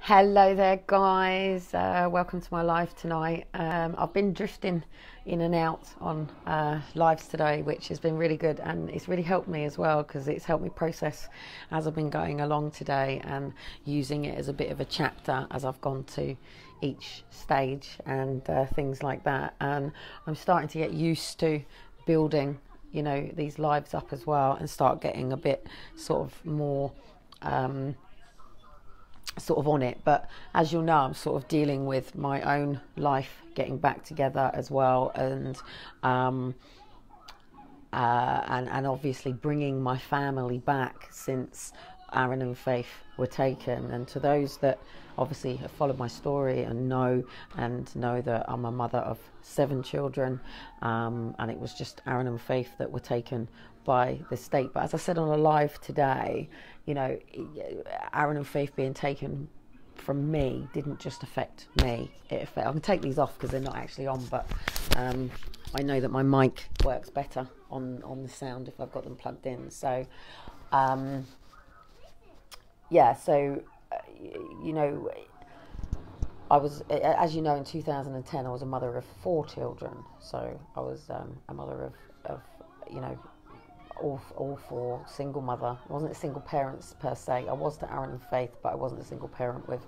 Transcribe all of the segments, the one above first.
Hello there, guys. Welcome to my live tonight. I've been drifting in and out on lives today, which has been really good, and it's really helped me as well because it's helped me process as I've been going along today and using it as a bit of a chapter as I've gone to each stage and things like that. And I'm starting to get used to building, these lives up as well, and start getting a bit sort of more on it. But as you'll know, I'm sort of dealing with my own life getting back together as well, and obviously bringing my family back since Aaron and Faith were taken. And to those that obviously have followed my story and know that I'm a mother of 7 children, and it was just Aaron and Faith that were taken by the state. But as I said on a live today, Aaron and Faith being taken from me didn't just affect me. I can take these off because they're not actually on, but I know that my mic works better on the sound if I've got them plugged in. So I was, as you know, in 2010 I was a mother of 4 children. So I was a mother of all 4, single mother. I wasn't a single parent per se. I was to Aaron and Faith, but I wasn't a single parent with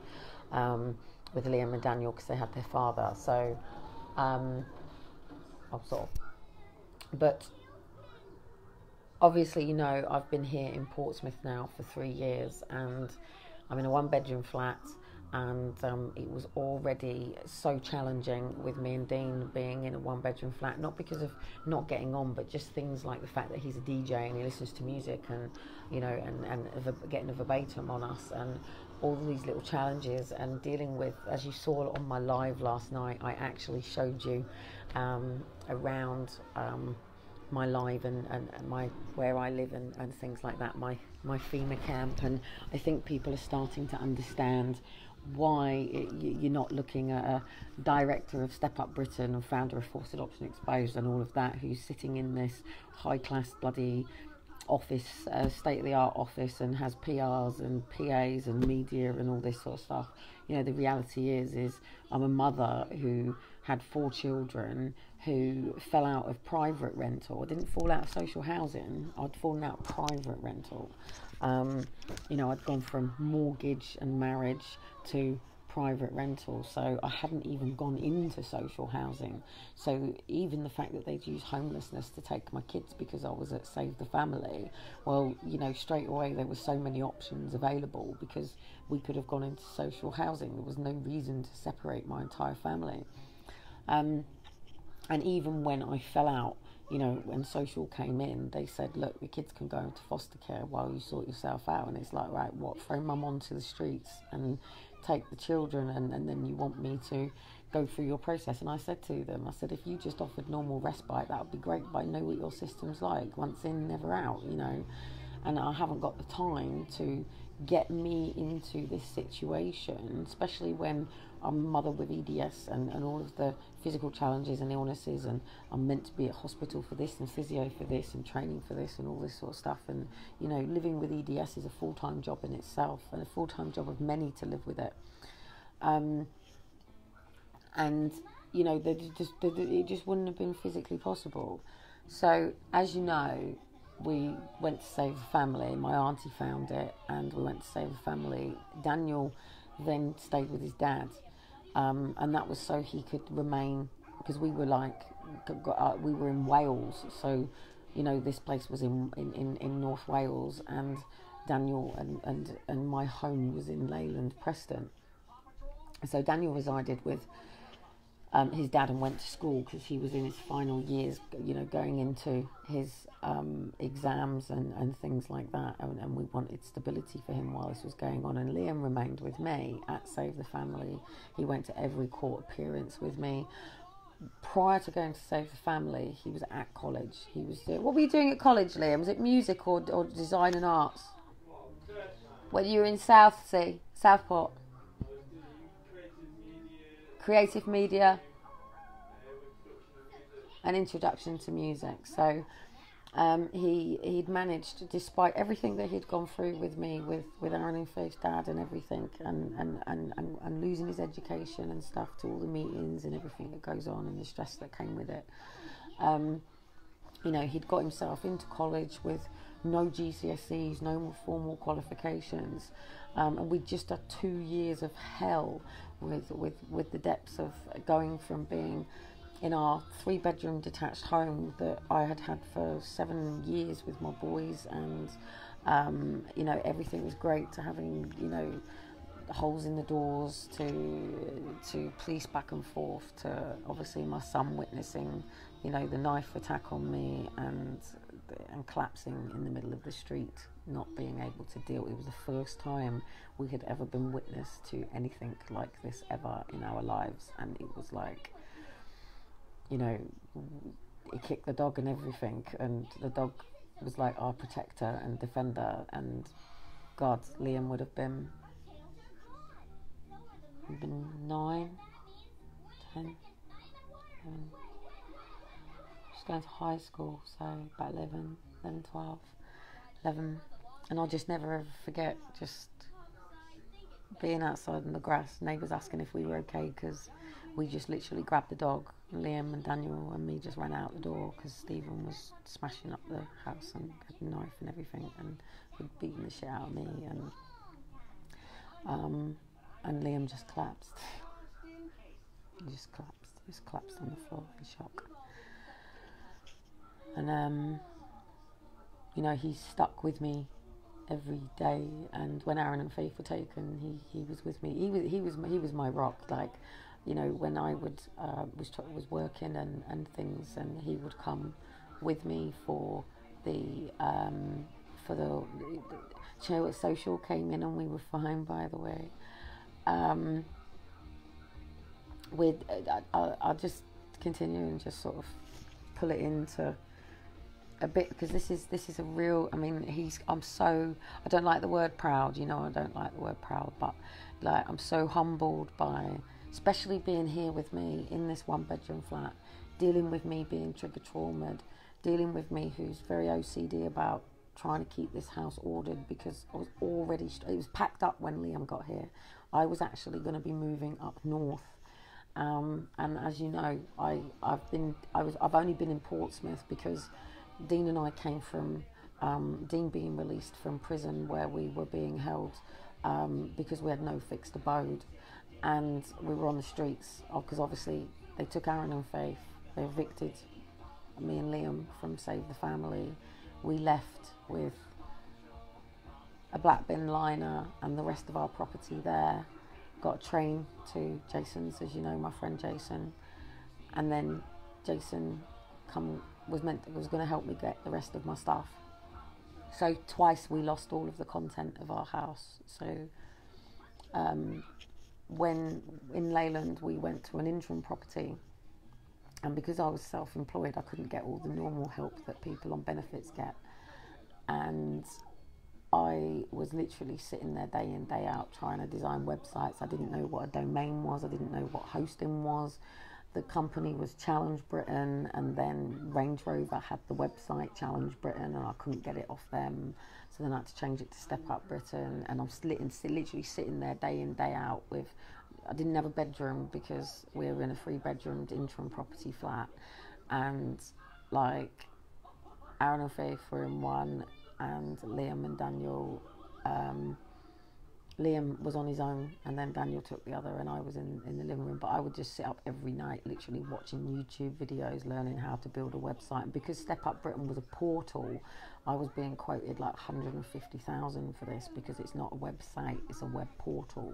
Liam and Daniel because they had their father. So I'm sort of, but obviously, I've been here in Portsmouth now for 3 years, and I'm in a 1-bedroom flat. And it was already so challenging with me and Dean being in a 1-bedroom flat, not because of not getting on, but just things like the fact that he's a DJ and he listens to music and, getting a verbatim on us, and all these little challenges, and dealing with, as you saw on my live last night, I actually showed you around my live and my where I live and things like that, my FEMA camp. And I think people are starting to understand why you're not looking at a director of Step Up Britain and founder of Forced Adoption Exposed and all of that, who's sitting in this high-class bloody office, state-of-the-art office, and has PRs and PAs and media and all this sort of stuff. The reality is I'm a mother who had 4 children, who fell out of private rental. I didn't fall out of social housing. I'd fallen out of private rental. I'd gone from mortgage and marriage to private rental, so I hadn't even gone into social housing. So even the fact that they'd use homelessness to take my kids because I was at Save the Family, well, straight away there were so many options available because we could have gone into social housing. There was no reason to separate my entire family. And even when I fell out, when social came in, they said, look, your kids can go into foster care while you sort yourself out. And it's like, right, what, throw mum onto the streets and take the children, and then you want me to go through your process? And I said to them, I said, if you just offered normal respite, that would be great, but I know what your system's like, once in, never out, and I haven't got the time to get me into this situation, especially when I'm a mother with EDS and all of the physical challenges and illnesses, and I'm meant to be at hospital for this and physio for this and training for this and all this sort of stuff. And living with EDS is a full-time job in itself, and a full-time job of many to live with it. It just wouldn't have been physically possible. So as you know, we went to Save the Family. My auntie found it, and we went to Save the Family. Daniel then stayed with his dad, and that was so he could remain, because we were we were in Wales, so this place was in North Wales, and Daniel and my home was in Leyland, Preston. So Daniel resided with his dad and went to school because he was in his final years, going into his exams and things like that, and we wanted stability for him while this was going on. And Liam remained with me at Save the Family. He went to every court appearance with me. Prior to going to Save the Family, he was at college. What were you doing at college, Liam? Was it music or design and arts? When you were in Southport? Creative media, an introduction to music. So He'd managed, despite everything that he'd gone through with me, with Aaron and Faith's dad and everything, and losing his education and stuff to all the meetings and everything that goes on and the stress that came with it. You know, he'd got himself into college with no GCSEs, no more formal qualifications, and we'd just had 2 years of hell with the depths of going from being in our 3-bedroom detached home that I had had for 7 years with my boys, and you know, everything was great, to having, you know, holes in the doors, to police back and forth, to obviously my son witnessing, you know, the knife attack on me and collapsing in the middle of the street, not being able to deal. It was the first time we had ever been witness to anything like this ever in our lives, and it was like, you know, he kicked the dog and everything, and the dog was like our protector and defender, and God, Liam would have been 9, 10, just going to high school, so about 11, 12, 11, and I'll just never ever forget just being outside in the grass, neighbours asking if we were okay, because we just literally grabbed the dog, Liam and Daniel and me just ran out the door because Stephen was smashing up the house and had a knife and everything, and he'd beaten the shit out of me, and Liam just collapsed. He just collapsed on the floor in shock. And you know, he stuck with me every day, and when Aaron and Faith were taken, he was with me. He was my rock. Like, you know, when I was working and things, and he would come with me for the you know what, social came in and we were fine, by the way. I'll just continue and just sort of pull it into a bit, because this is a real, I mean, I don't like the word proud, you know, I don't like the word proud, but like, I'm so humbled by, especially being here with me in this 1-bedroom flat, dealing with me being trigger traumatized, dealing with me who's very OCD about trying to keep this house ordered, because I was already, it was packed up when Liam got here. I was actually going to be moving up north, and as you know, I've only been in Portsmouth because Dean and I came from Dean being released from prison where we were being held because we had no fixed abode, and we were on the streets because obviously they took Aaron and Faith, they evicted me and Liam from Save the Family. We left with a black bin liner and the rest of our property there, got a train to Jason's, as you know, my friend Jason, and then Jason was going to help me get the rest of my stuff. So twice we lost all of the content of our house. So when in Leyland we went to an interim property, and because I was self-employed, I couldn't get all the normal help that people on benefits get, and I was literally sitting there day in, day out trying to design websites. I didn't know what a domain was, I didn't know what hosting was. The company was Challenge Britain, and then Range Rover had the website Challenge Britain, and I couldn't get it off them, so then I had to change it to Step Up Britain, and I'm literally sitting there day in, day out with, I didn't have a bedroom because we were in a 3-bedroom interim property flat, and like Aaron and Faith were in one, and Liam and Daniel, Liam was on his own, and then Daniel took the other, and I was in the living room. But I would just sit up every night literally watching YouTube videos, learning how to build a website. And because Step Up Britain was a portal, I was being quoted like 150,000 for this, because it's not a website, it's a web portal.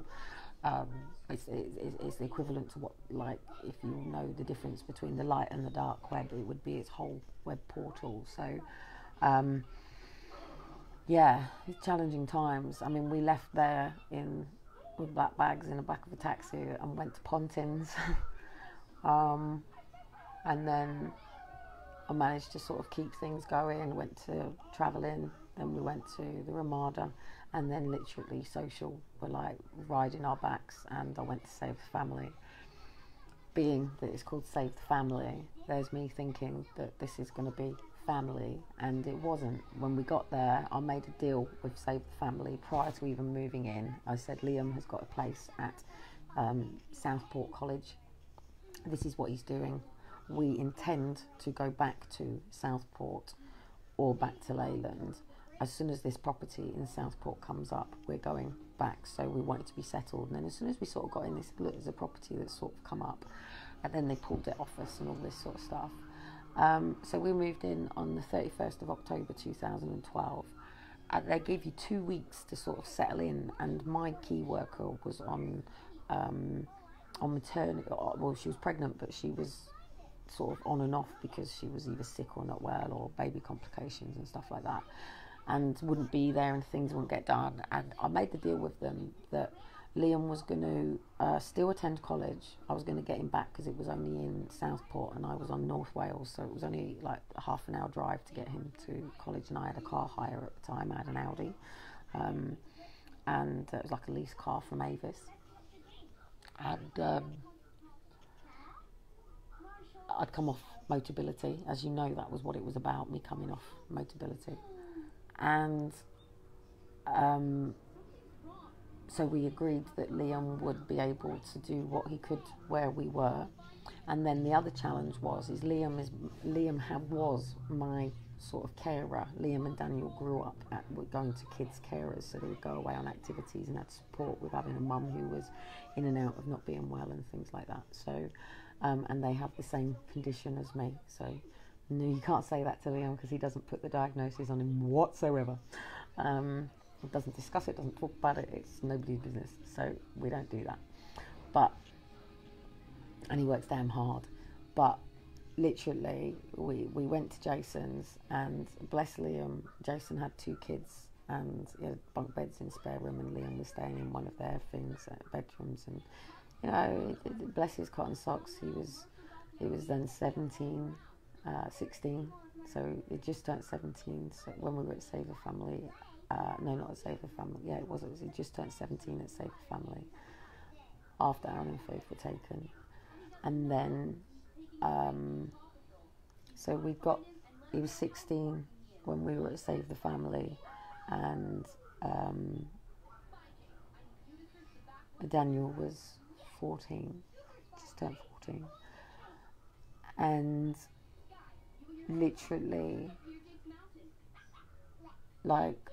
It's the equivalent to what, like, if you know the difference between the light and the dark web, it would be its whole web portal. So yeah, it's challenging times. I mean, we left there with black bags in the back of a taxi and went to Pontins. And then I managed to sort of keep things going, went to travelling, then we went to the Ramada, and then literally social were like riding our backs, and I went to Save the Family. Being that it's called Save the Family, there's me thinking that this is going to be family, and it wasn't. When we got there, I made a deal with Save the Family prior to even moving in. I said, Liam has got a place at Southport College. This is what he's doing. We intend to go back to Southport or back to Leyland. As soon as this property in Southport comes up, we're going back. So we want it to be settled. And then as soon as we sort of got in, this, look, there's a property that's sort of come up. And then they pulled it off us and all this sort of stuff. So we moved in on the 31st of October 2012. They gave you 2 weeks to sort of settle in. And my key worker was on maternity. Well, she was pregnant, but she was sort of on and off because she was either sick or not well, or baby complications and stuff like that, and wouldn't be there and things wouldn't get done. And I made the deal with them that Liam was going to still attend college. I was going to get him back because it was only in Southport and I was on North Wales, so it was only like a half an hour drive to get him to college, and I had a car hire at the time. I had an Audi, and it was like a lease car from Avis. And I'd come off Motability. As you know, that was what it was about, me coming off Motability. And so we agreed that Liam would be able to do what he could where we were. And then the other challenge was was my sort of carer. Liam and Daniel grew up going to kids' carers, so they would go away on activities and had support with having a mum who was in and out of not being well and things like that. So, and they have the same condition as me. So, no, you can't say that to Liam because he doesn't put the diagnosis on him whatsoever. Doesn't discuss it, doesn't talk about it. It's nobody's business. So we don't do that. And he works damn hard. But literally, we went to Jason's, and bless Liam, Jason had 2 kids, and he had bunk beds in the spare room, and Liam was staying in one of their bedrooms, and you know, bless his cotton socks, he was then 17, 16, so he just turned 17. So when we were at Save the Family, no, not at Save the Family, yeah, he just turned 17 at Save the Family after Aaron and Faith were taken. And then so he was 16 when we were at Save the Family, and Daniel was 14, just turned 14, and literally, like,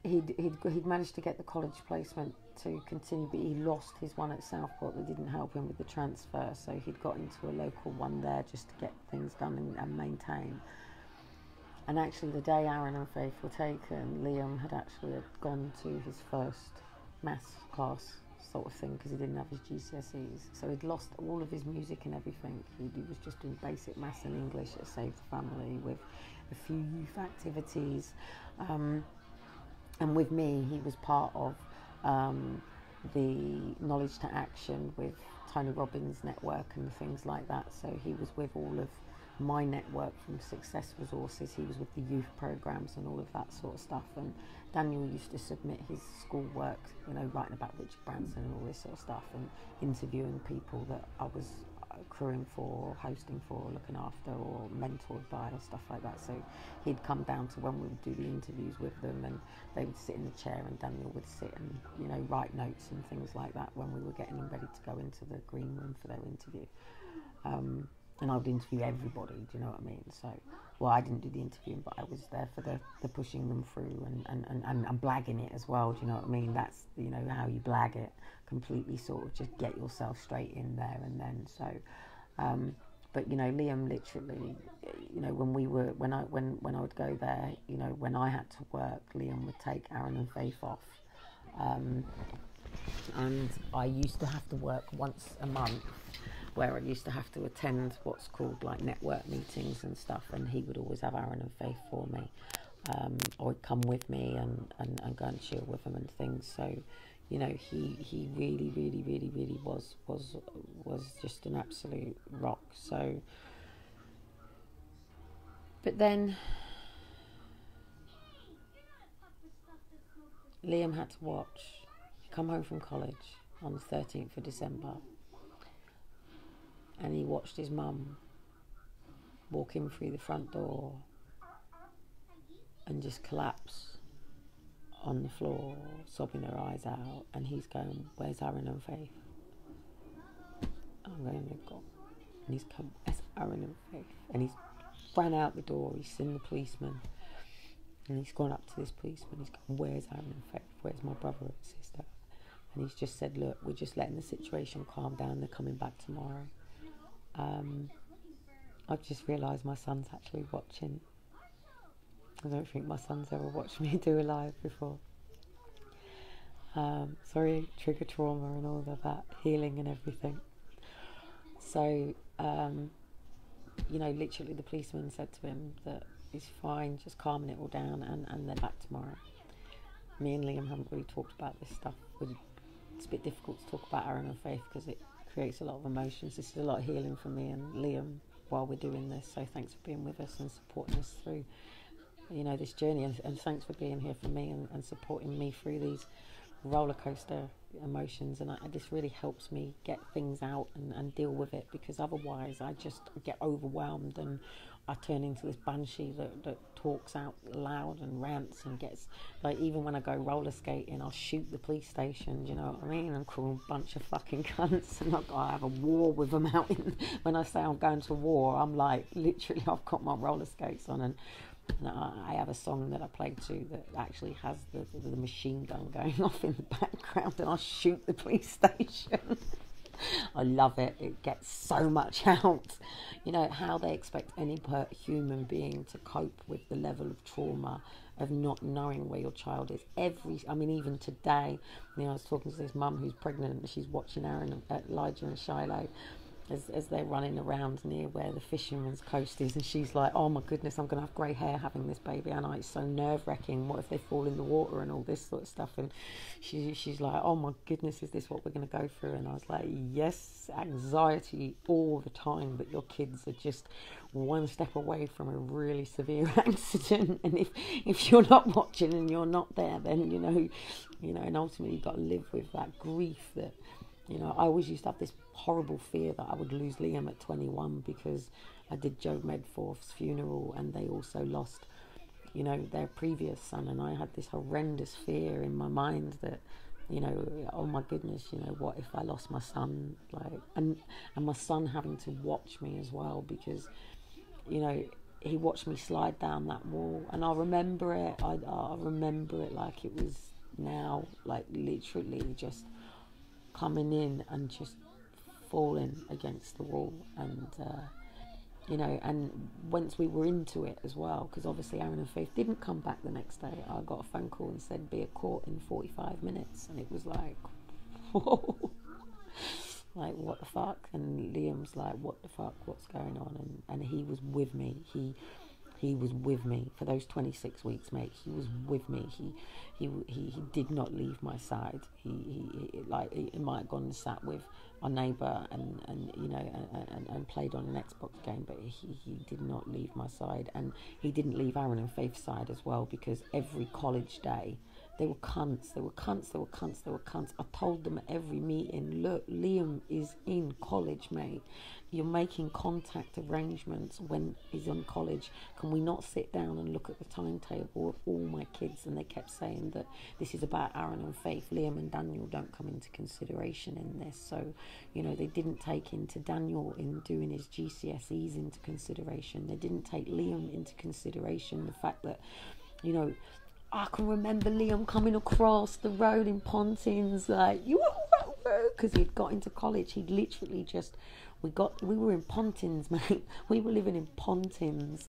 he'd managed to get the college placement to continue, but he lost his one at Southport that didn't help him with the transfer, so he'd got into a local one there just to get things done and maintain. And actually, the day Aaron and Faith were taken, Liam had actually gone to his first maths class sort of thing because he didn't have his GCSEs, so he'd lost all of his music and everything. He was just doing basic maths and English at Save the Family with a few youth activities, and with me he was part of the Knowledge to Action with Tony Robbins network and things like that, so he was with all of my network from Success Resources. He was with the youth programs and all of that sort of stuff, and Daniel used to submit his schoolwork, you know, writing about Richard Branson and all this sort of stuff, and interviewing people that I was crewing for, hosting for, looking after, or mentored by, or stuff like that. So he'd come down to when we would do the interviews with them, and they would sit in the chair and Daniel would sit and, you know, write notes and things like that when we were getting them ready to go into the green room for their interview. And I would interview everybody, do you know what I mean? So, well, I didn't do the interviewing, but I was there for the pushing them through and blagging it as well, do you know what I mean? That's, you know, how you blag it, completely sort of just get yourself straight in there and then. So, but, you know, Liam literally, you know, when I would go there, you know, when I had to work, Liam would take Aaron and Faith off. And I used to have to work once a month, where I used to have to attend what's called like network meetings and stuff, and he would always have Aaron and Faith for me, or he'd come with me and go and chill with them and things. So, you know, he really was just an absolute rock. So, but then Liam had to watch. He come home from college on the 13th of December. And he watched his mum walk in through the front door and just collapse on the floor, sobbing her eyes out, and he's going, "Where's Aaron and Faith?" I'm going, "They've gone." And he's come, "Where's Aaron and Faith?" And he's ran out the door, he's seen the policeman, and he's gone up to this policeman, he's gone, "Where's Aaron and Faith? Where's my brother and sister?" And he's just said, "Look, we're just letting the situation calm down, they're coming back tomorrow." I've just realised my son's actually watching. I don't think my son's ever watched me do a live before. Sorry, trigger trauma and all of that, healing and everything. So, literally the policeman said to him that he's fine, just calming it all down, and they're back tomorrow. Me and Liam haven't really talked about this stuff. It's a bit difficult to talk about Aaron and Faith because it creates a lot of emotions. This is a lot of healing for me and Liam while we're doing this. So thanks for being with us and supporting us through, this journey. And thanks for being here for me and supporting me through these roller coaster emotions. And this really helps me get things out and deal with it, because otherwise I just get overwhelmed and I turn into this banshee that talks out loud and rants and gets, like, even when I go roller skating, I'll shoot the police station, you know what I mean, and call them a bunch of fucking cunts, and I have a war with them out in, when I say I'm going to war, I'm like, literally, I've got my roller skates on, and I have a song that I play to that actually has the machine gun going off in the background, and I'll shoot the police station. I love it. It gets so much out. How they expect any human being to cope with the level of trauma of not knowing where your child is. Even today, I was talking to this mum who's pregnant, and she's watching Elijah and Shiloh as they're running around near where the fisherman's coast is, and she's like, "Oh my goodness, I'm going to have grey hair having this baby, and it's so nerve-wracking, what if they fall in the water," and all this sort of stuff. And she's like, "Oh my goodness, is this what we're going to go through?" And I was like, yes, anxiety all the time, but your kids are just one step away from a really severe accident, and if you're not watching and you're not there, then and ultimately you've got to live with that grief that I always used to have this horrible fear that I would lose Liam at 21, because I did Joe Medforth's funeral and they also lost, their previous son, and I had this horrendous fear in my mind that, oh my goodness, what if I lost my son, and my son having to watch me as well, because, he watched me slide down that wall, and I remember it. I remember it like it was now, like literally just coming in and just falling against the wall, and and once we were into it as well, because obviously Aaron and Faith didn't come back the next day, I got a phone call and said, "Be at court in 45 minutes," and it was like, whoa, like, what the fuck? And Liam's like, "What the fuck, what's going on?" And he was with me. He was with me for those 26 weeks, mate. He was with me. He did not leave my side. He might have gone and sat with our neighbour and played on an Xbox game, but he did not leave my side, and he didn't leave Aaron and Faith's side as well, because every college day they were cunts. I told them at every meeting, "Look, Liam is in college, mate. You're making contact arrangements when he's in college. Can we not sit down and look at the timetable of all my kids?" And they kept saying that this is about Aaron and Faith. Liam and Daniel don't come into consideration in this. So, they didn't take into Daniel in doing his GCSEs into consideration. They didn't take Liam into consideration. The fact that, I can remember Liam coming across the road in Pontins, like, because he'd got into college. He'd literally just, we were in Pontins, mate. We were living in Pontins,